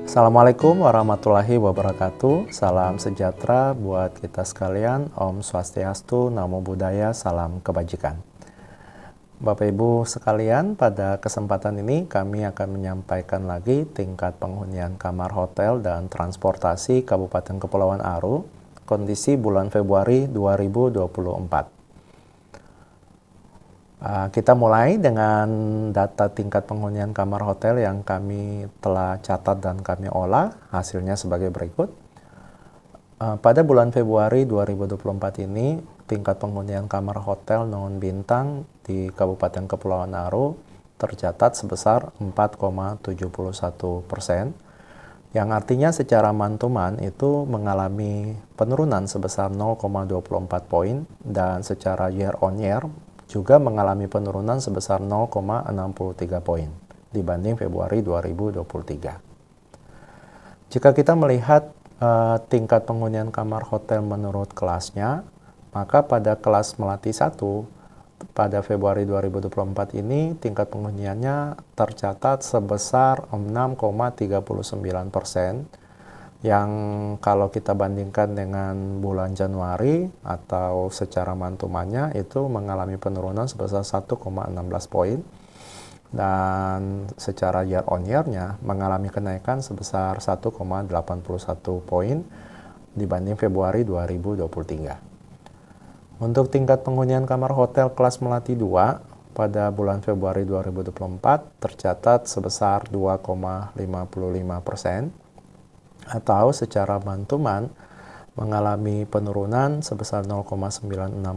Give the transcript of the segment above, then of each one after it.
Assalamualaikum warahmatullahi wabarakatuh. Salam sejahtera buat kita sekalian. Om Swastiastu, Namo Buddhaya, salam kebajikan. Bapak Ibu sekalian, pada kesempatan ini kami akan menyampaikan lagi tingkat penghunian kamar hotel dan transportasi Kabupaten Kepulauan Aru, kondisi bulan Februari 2024. Kita mulai dengan data tingkat penghunian kamar hotel yang kami telah catat dan kami olah, hasilnya sebagai berikut. Pada bulan Februari 2024 ini, tingkat penghunian kamar hotel non-bintang di Kabupaten Kepulauan Aru tercatat sebesar 4,71%, yang artinya secara mantuman itu mengalami penurunan sebesar 0,24 poin dan secara year on year juga mengalami penurunan sebesar 0,63 poin dibanding Februari 2023. Jika kita melihat tingkat penghunian kamar hotel menurut kelasnya, maka pada kelas Melati 1 pada Februari 2024 ini tingkat penghuniannya tercatat sebesar 6,39%, yang kalau kita bandingkan dengan bulan Januari atau secara mantumannya itu mengalami penurunan sebesar 1,16 poin, dan secara year on year-nya mengalami kenaikan sebesar 1,81 poin dibanding Februari 2023. Untuk tingkat penghunian kamar hotel kelas Melati 2 pada bulan Februari 2024 tercatat sebesar 2,55%, atau secara mantuman mengalami penurunan sebesar 0,96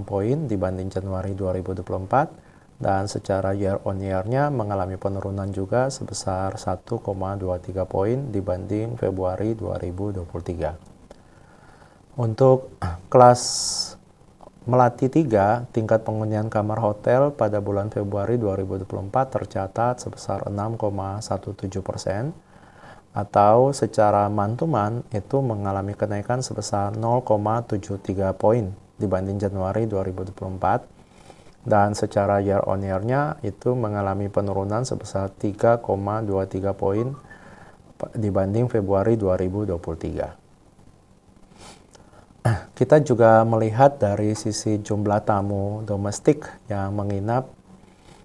poin dibanding Januari 2024, dan secara year on year-nya mengalami penurunan juga sebesar 1,23 poin dibanding Februari 2023. Untuk kelas Melati 3, tingkat penghunian kamar hotel pada bulan Februari 2024 tercatat sebesar 6,17%, atau secara mantuman itu mengalami kenaikan sebesar 0,73 poin dibanding Januari 2024, dan secara year on year-nya itu mengalami penurunan sebesar 3,23 poin dibanding Februari 2023. Kita juga melihat dari sisi jumlah tamu domestik yang menginap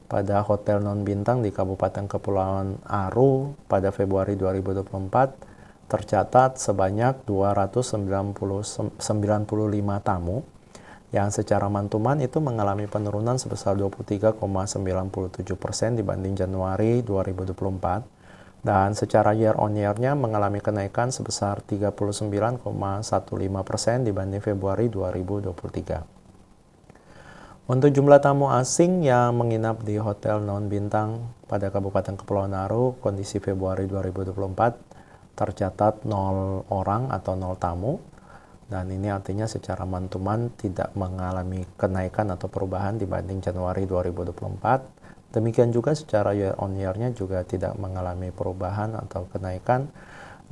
pada hotel non-bintang di Kabupaten Kepulauan Aru pada Februari 2024 tercatat sebanyak 295 tamu, yang secara mantuman itu mengalami penurunan sebesar 23,97% dibanding Januari 2024, dan secara year on year-nya mengalami kenaikan sebesar 39,15% dibanding Februari 2023. Untuk jumlah tamu asing yang menginap di hotel non-bintang pada Kabupaten Kepulauan Aru, kondisi Februari 2024 tercatat 0 orang atau 0 tamu, dan ini artinya secara mantuman tidak mengalami kenaikan atau perubahan dibanding Januari 2024. Demikian juga secara year on year-nya juga tidak mengalami perubahan atau kenaikan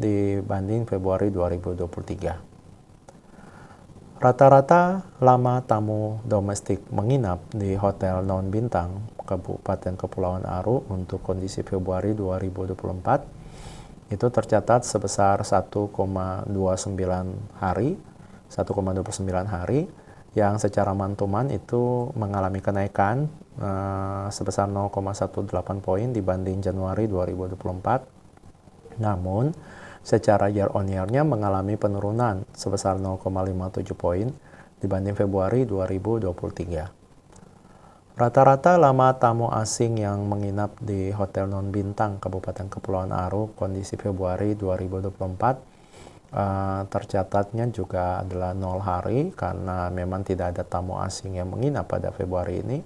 dibanding Februari 2023. Rata-rata lama tamu domestik menginap di hotel non-bintang Kabupaten Kepulauan Aru untuk kondisi Februari 2024 itu tercatat sebesar 1,29 hari, yang secara mantuman itu mengalami kenaikan sebesar 0,18 poin dibanding Januari 2024. Namun secara year on year-nya mengalami penurunan sebesar 0,57 poin dibanding Februari 2023. Rata-rata lama tamu asing yang menginap di hotel non-bintang Kabupaten Kepulauan Aru kondisi Februari 2024 tercatatnya juga adalah 0 hari, karena memang tidak ada tamu asing yang menginap pada Februari ini,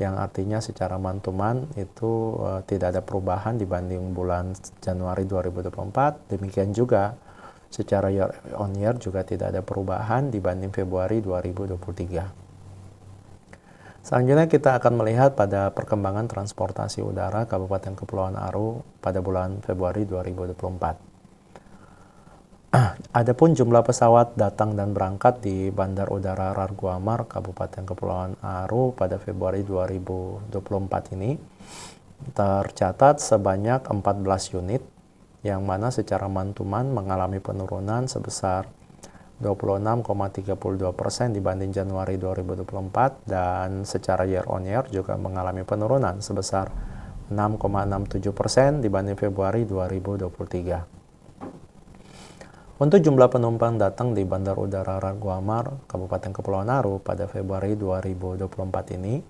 yang artinya secara mantuman itu tidak ada perubahan dibanding bulan Januari 2024. Demikian juga secara year on year juga tidak ada perubahan dibanding Februari 2023. Selanjutnya kita akan melihat pada perkembangan transportasi udara Kabupaten Kepulauan Aru pada bulan Februari 2024. Adapun jumlah pesawat datang dan berangkat di Bandar Udara Raguamar, Kabupaten Kepulauan Aru pada Februari 2024 ini tercatat sebanyak 14 unit, yang mana secara month-to-month mengalami penurunan sebesar 26,32% dibanding Januari 2024, dan secara year on year juga mengalami penurunan sebesar 6,67% dibanding Februari 2023. Untuk jumlah penumpang datang di Bandar Udara Raguamar, Kabupaten Kepulauan Aru pada Februari 2024 ini,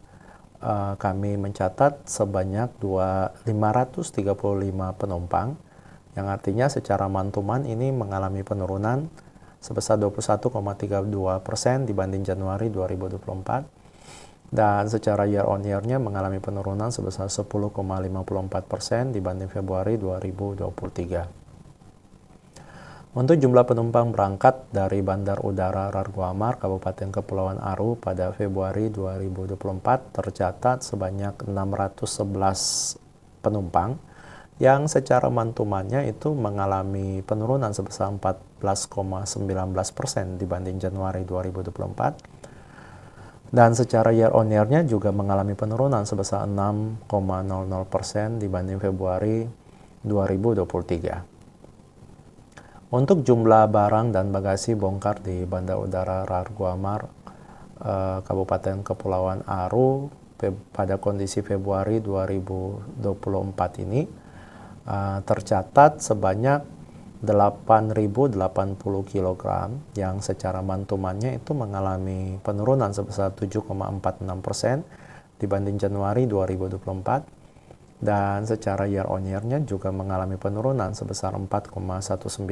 kami mencatat sebanyak 535 penumpang, yang artinya secara month-to-month ini mengalami penurunan sebesar 21,32% dibanding Januari 2024, dan secara year on year-nya mengalami penurunan sebesar 10,54% dibanding Februari 2023. Untuk jumlah penumpang berangkat dari Bandar Udara Raguamar, Kabupaten Kepulauan Aru pada Februari 2024 tercatat sebanyak 611 penumpang, yang secara month-to-month-nya itu mengalami penurunan sebesar 14,19% dibanding Januari 2024. Dan secara year on year-nya juga mengalami penurunan sebesar 6,00% dibanding Februari 2023. Untuk jumlah barang dan bagasi bongkar di Bandar Udara Raguamar, Kabupaten Kepulauan Aru pada kondisi Februari 2024 ini tercatat sebanyak 8.080 kg, yang secara month-to-month-nya itu mengalami penurunan sebesar 7,46% dibanding Januari 2024. Dan secara year on year-nya juga mengalami penurunan sebesar 4,19%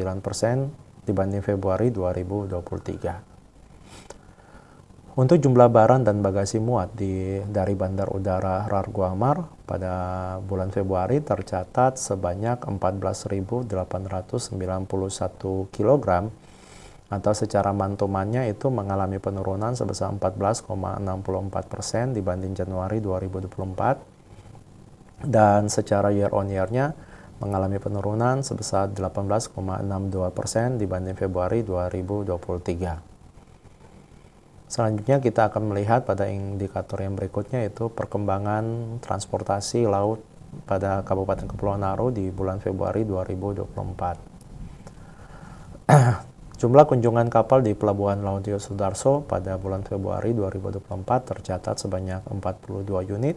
dibanding Februari 2023. Untuk jumlah barang dan bagasi muat dari Bandar Udara Raguamar pada bulan Februari tercatat sebanyak 14.891 kg, atau secara month-to-month-nya itu mengalami penurunan sebesar 14,64% dibanding Januari 2024. Dan secara year on year-nya mengalami penurunan sebesar 18,62% dibanding Februari 2023. Selanjutnya kita akan melihat pada indikator yang berikutnya, yaitu perkembangan transportasi laut pada Kabupaten Kepulauan Aru di bulan Februari 2024. Jumlah kunjungan kapal di Pelabuhan Laut Yosudarso pada bulan Februari 2024 tercatat sebanyak 42 unit,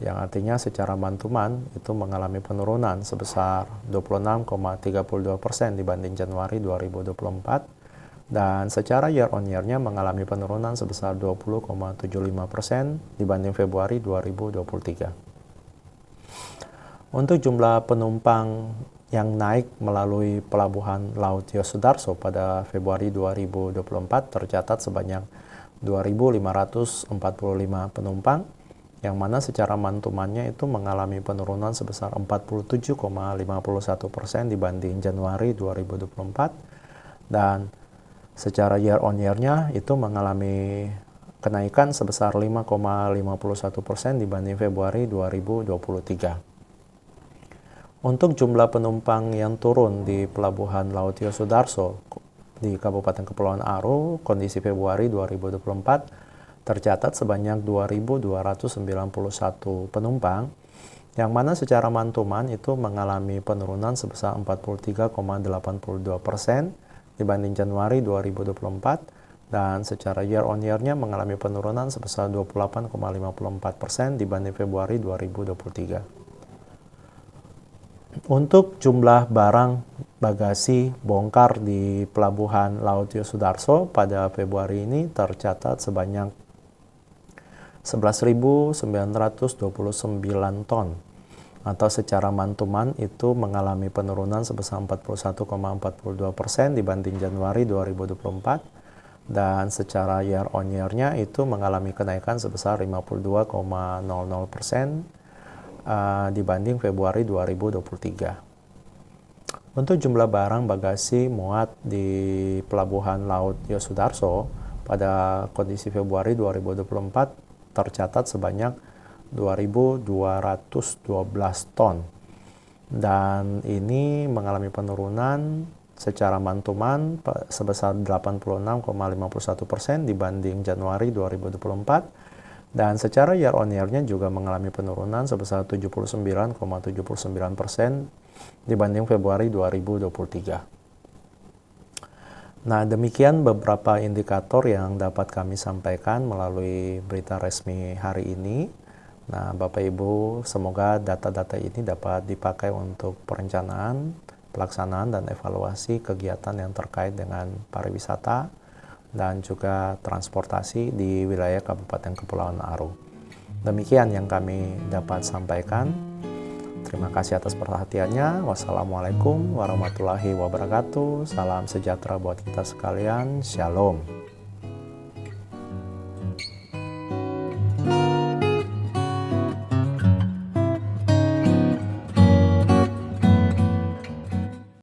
yang artinya secara month-to-month itu mengalami penurunan sebesar 26,32% dibanding Januari 2024, dan secara year on year-nya mengalami penurunan sebesar 20,75% dibanding Februari 2023. Untuk jumlah penumpang yang naik melalui Pelabuhan Laut Yosudarso pada Februari 2024 tercatat sebanyak 2.545 penumpang, yang mana secara month-to-month-nya itu mengalami penurunan sebesar 47,51% dibanding Januari 2024, dan secara year on year-nya itu mengalami kenaikan sebesar 5,51% dibanding Februari 2023. Untuk jumlah penumpang yang turun di Pelabuhan Laut Yosudarso di Kabupaten Kepulauan Aru kondisi Februari 2024 tercatat sebanyak 2.291 penumpang, yang mana secara month-to-month itu mengalami penurunan sebesar 43,82% dibanding Januari 2024, dan secara year on year-nya mengalami penurunan sebesar 28,54% dibanding Februari 2023. Untuk jumlah barang bagasi bongkar di Pelabuhan Laut Yosudarso pada Februari ini tercatat sebanyak 11.929 ton, atau secara month-to-month itu mengalami penurunan sebesar 41,42% dibanding Januari 2024, dan secara year on year-nya itu mengalami kenaikan sebesar 52,00% dibanding Februari 2023. Untuk jumlah barang bagasi muat di Pelabuhan Laut Yosudarso pada kondisi Februari 2024 tercatat sebanyak 2.212 ton, dan ini mengalami penurunan secara month-to-month sebesar 86,51% dibanding Januari 2024, dan secara year on year-nya juga mengalami penurunan sebesar 79,79% dibanding Februari 2023. Nah, demikian beberapa indikator yang dapat kami sampaikan melalui berita resmi hari ini. Nah, Bapak Ibu, semoga data-data ini dapat dipakai untuk perencanaan, pelaksanaan, dan evaluasi kegiatan yang terkait dengan pariwisata dan juga transportasi di wilayah Kabupaten Kepulauan Aru. Demikian yang kami dapat sampaikan. Terima kasih atas perhatiannya. Wassalamualaikum warahmatullahi wabarakatuh. Salam sejahtera buat kita sekalian. Shalom.